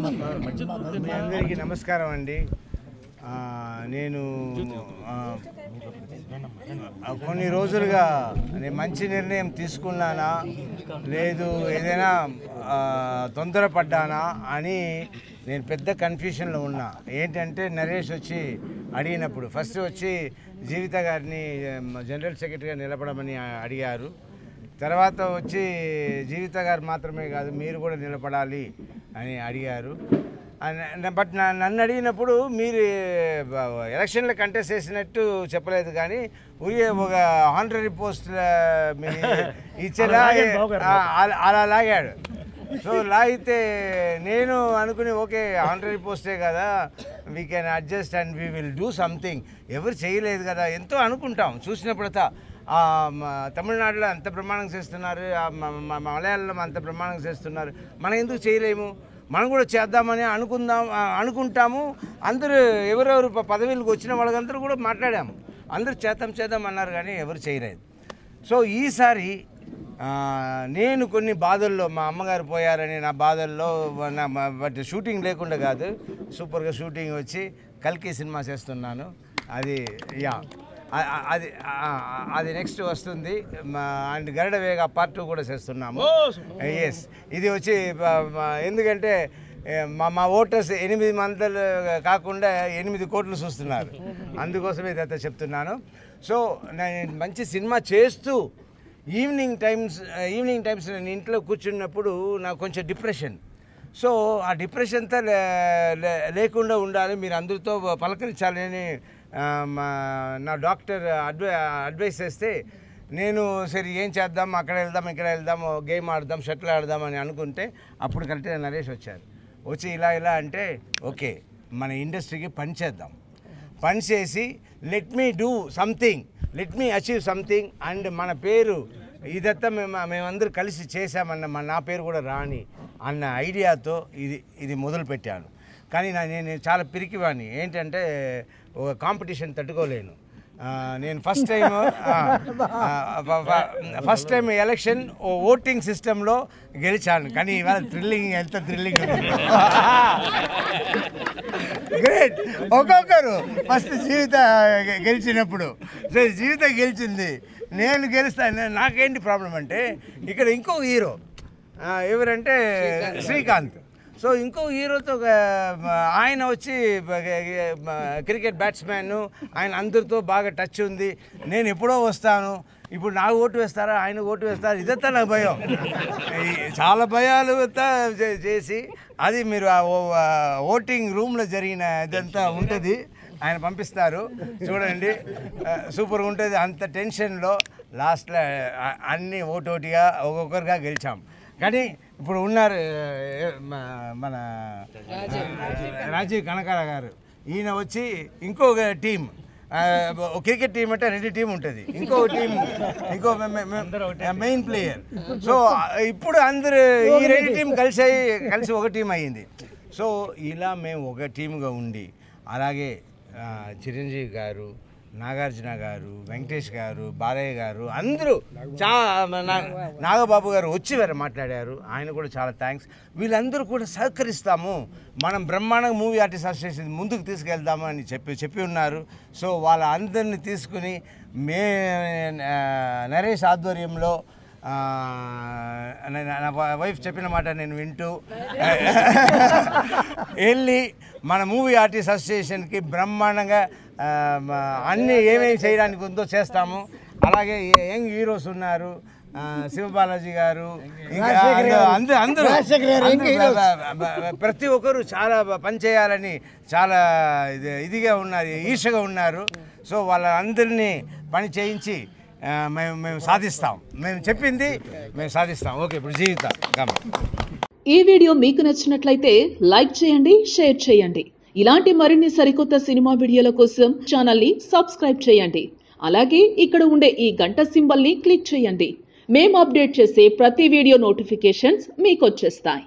మీ అందరికీ నమస్కారం అండి. నేను కొన్ని రోజులుగా నేను మంచి నిర్ణయం తీసుకున్నానా లేదు ఏదైనా తొందరపడ్డానా అని నేను పెద్ద కన్ఫ్యూషన్లో ఉన్నా. ఏంటంటే నరేష్ వచ్చి అడిగినప్పుడు ఫస్ట్ వచ్చి జీవిత గారిని జనరల్ సెక్రటరీగా నిలబడమని అడిగారు. తర్వాత వచ్చి జీవిత గారు మాత్రమే కాదు మీరు కూడా నిలబడాలి అని అడిగారు. బట్ నన్ను అడిగినప్పుడు మీరు ఎలక్షన్లో కంటెస్ట్ చేసినట్టు చెప్పలేదు, కానీ ఒక ఆనరీ పోస్ట్ ఇచ్చేలా అలా లాగాడు. సో లాగితే నేను అనుకుని ఓకే ఆనరీ పోస్టే కదా, we can adjust and we will do something. ఎవరు చేయలేదు కదా, ఎంతో అనుకుంటాం చూసినప్పుడతా. తమిళనాడులో అంత ప్రమాణం చేస్తున్నారు, మలయాళంలో అంత ప్రమాణం చేస్తున్నారు, మనం ఎందుకు చేయలేము, మనం కూడా చేద్దామని అనుకుంటాము. అందరూ ఎవరెవరు పదవిలకు వచ్చిన వాళ్ళందరూ కూడా మాట్లాడాము, అందరూ చేద్దాం అన్నారు, కానీ ఎవరు చేయలేదు. సో ఈసారి నేను కొన్ని బాధల్లో, మా అమ్మగారు పోయారని నా బాధల్లో బట్ షూటింగ్ లేకుండా కాదు, సూపర్గా షూటింగ్ వచ్చి కల్కి సినిమా చేస్తున్నాను. అది అది నెక్స్ట్ వస్తుంది. అండ్ గరుడ వేగ పార్ట్ 2 కూడా చేస్తున్నాము. ఎస్, ఇది వచ్చి ఎందుకంటే మా ఓటర్స్ 8 మంతలు కాకుండా 8 కోట్లు చూస్తున్నారు, అందుకోసమే ఇదంతా చెప్తున్నాను. సో నేను మంచి సినిమా చేస్తూ ఈవినింగ్ టైమ్స్ నేను ఇంట్లో కూర్చున్నప్పుడు నాకు కొంచెం డిప్రెషన్. సో ఆ డిప్రెషన్తో లేకుండా ఉండాలి, మీరు అందరితో పలకరించాలని నా డాక్టర్ అడ్వైస్ చేస్తే నేను సరే ఏం చేద్దాం, అక్కడ వెళ్దాం ఇక్కడ వెళ్దాం, గేమ్ ఆడదాం, షటిల్ ఆడదాం అని అనుకుంటే అప్పుడు కరెక్ట్గా నరేష్ వచ్చారు. వచ్చి ఇలా అంటే ఓకే మన ఇండస్ట్రీకి పని చేద్దాం, పని చేసి let me do something, let me achieve something. And మన పేరు ఇదంతా మేమందరూ కలిసి చేశామన్న నా పేరు కూడా రాని అన్న ఐడియాతో ఇది మొదలుపెట్టాను. కానీ నేను చాలా పిరికివాడిని, ఏంటంటే ఒక కాంపిటీషన్ తట్టుకోలేను. నేను ఫస్ట్ టైం ఎలక్షన్ ఓటింగ్ సిస్టంలో గెలిచాను, కానీ ఇవాళ ఎంత థ్రిల్లింగ్ గ్రేట్. ఒక్కొక్కరు ఫస్ట్ జీవిత గెలిచినప్పుడు సరే జీవిత గెలిచింది, నేను గెలుస్తాను, నాకేంటి ప్రాబ్లం అంటే ఇక్కడ ఇంకో హీరో ఎవరంటే శ్రీకాంత్. సో ఇంకో హీరోతో ఆయన వచ్చి క్రికెట్ బ్యాట్స్మెన్, ఆయన అందరితో బాగా టచ్ ఉంది. నేను ఎప్పుడో వస్తాను, ఇప్పుడు నాకు ఓటు వేస్తారా ఆయన ఓటు వేస్తారా, ఇదంతా నాకు భయం. చాలా భయాలు చేసి అది మీరు ఓటింగ్ రూమ్లో జరిగిన ఇదంతా ఉంటుంది, ఆయన పంపిస్తారు చూడండి, సూపర్గా ఉంటుంది. అంత టెన్షన్లో లాస్ట్లో అన్నీ ఓటోటిగా ఒక్కొక్కరుగా గెలిచాం. కానీ ఇప్పుడు ఉన్నారు మన రాజీవ్ కనకాల గారు, ఈయన వచ్చి ఇంకొక టీం, క్రికెట్ టీం అంటే 2 టీం ఉంటుంది, ఇంకో మెయిన్ ప్లేయర్. సో ఇప్పుడు అందరూ ఈ 2 టీం కలిసి ఒక టీం అయ్యింది. సో ఇలా మేము ఒక టీముగా ఉండి, అలాగే చిరంజీవి గారు, నాగార్జున గారు, వెంకటేష్ గారు, బాలయ్య గారు అందరూ నాగబాబు గారు వచ్చి మాట్లాడారు, ఆయన కూడా చాలా థ్యాంక్స్. వీళ్ళందరూ కూడా సహకరిస్తాము, మనం బ్రహ్మాండంగా మూవీ ఆర్టిస్ట్ అసోసియేషన్ ముందుకు తీసుకెళ్దాము అని చెప్పి ఉన్నారు. సో వాళ్ళ అందరినీ తీసుకుని నరేష్ ఆధ్వర్యంలో నా వైఫ్ చెప్పిన మాట నేను వింటూ వెళ్ళి మన మూవీ ఆర్టిస్ట్ అసోసియేషన్కి బ్రహ్మాండంగా అన్నీ ఏమేమి చేయడానికి ఉందో చేస్తాము. అలాగే యంగ్ హీరోస్ ఉన్నారు, శివబాలాజీ గారు, ఇంకా అందరూ ప్రతి ఒక్కరు చాలా పని చేయాలని చాలా ఇదిగా ఉన్నారు, ఈర్షగా ఉన్నారు. సో వాళ్ళందరినీ పని చేయించి మేము సాధిస్తాం, మేము చెప్పింది మేము సాధిస్తాం. ఓకే, ఇప్పుడు జీవిత. ఈ వీడియో మీకు నచ్చినట్లయితే లైక్ చేయండి, షేర్ చేయండి. ఇలాంటి మరిన్ని సరికొత్త సినిమా వీడియోల కోసం ఛానల్ని సబ్స్క్రైబ్ చేయండి. అలాగే ఇక్కడ ఉండే ఈ గంట సింబల్ని క్లిక్ చేయండి. మేము అప్డేట్ చేసే ప్రతి వీడియో నోటిఫికేషన్స్ మీకు వచ్చేస్తాయి.